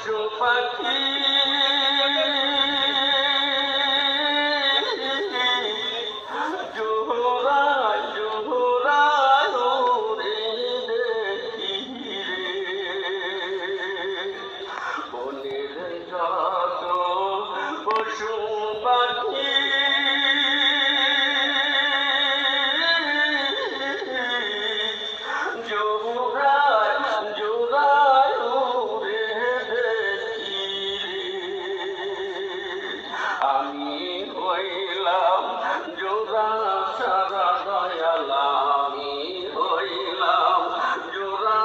পশু পাখি জোহরায় জোহরায় ওরে দেখি রে বনের যত পশু পাখি জোহরায় জোহরায় ওরে দেখি আমি হইলাম জোড়া সারা দয়াল আমি হইলাম জোড়া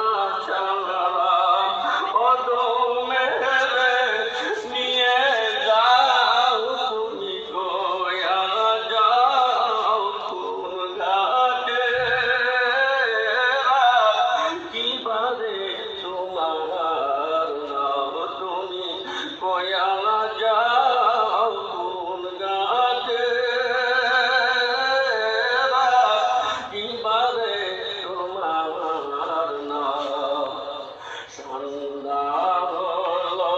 সারা অদমেরে নিয়ে যাও তুমি গোয়া যাও কোন ঘাটে কিবারে তোমার নাম তুমি গোয়া যাও কোন ঘাটে কিবারে তোমার নাম সন্ধ্যা হলো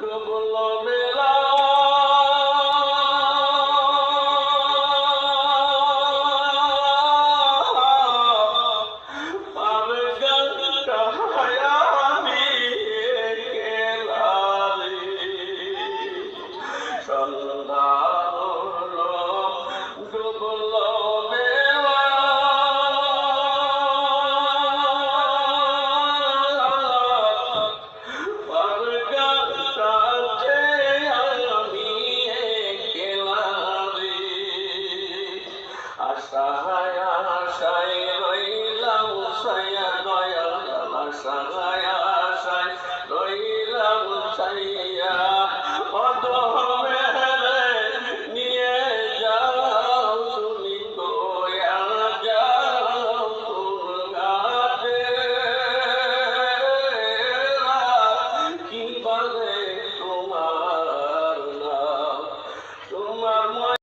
ডুবল বেলা পাবে গানটা আমি একলা রে সন্ধ্যা হলো ডুবল বেলা পাবে গানটাতে আমি একলা রে আশায় আশায় রইলাম সায়া দয়াল আশায়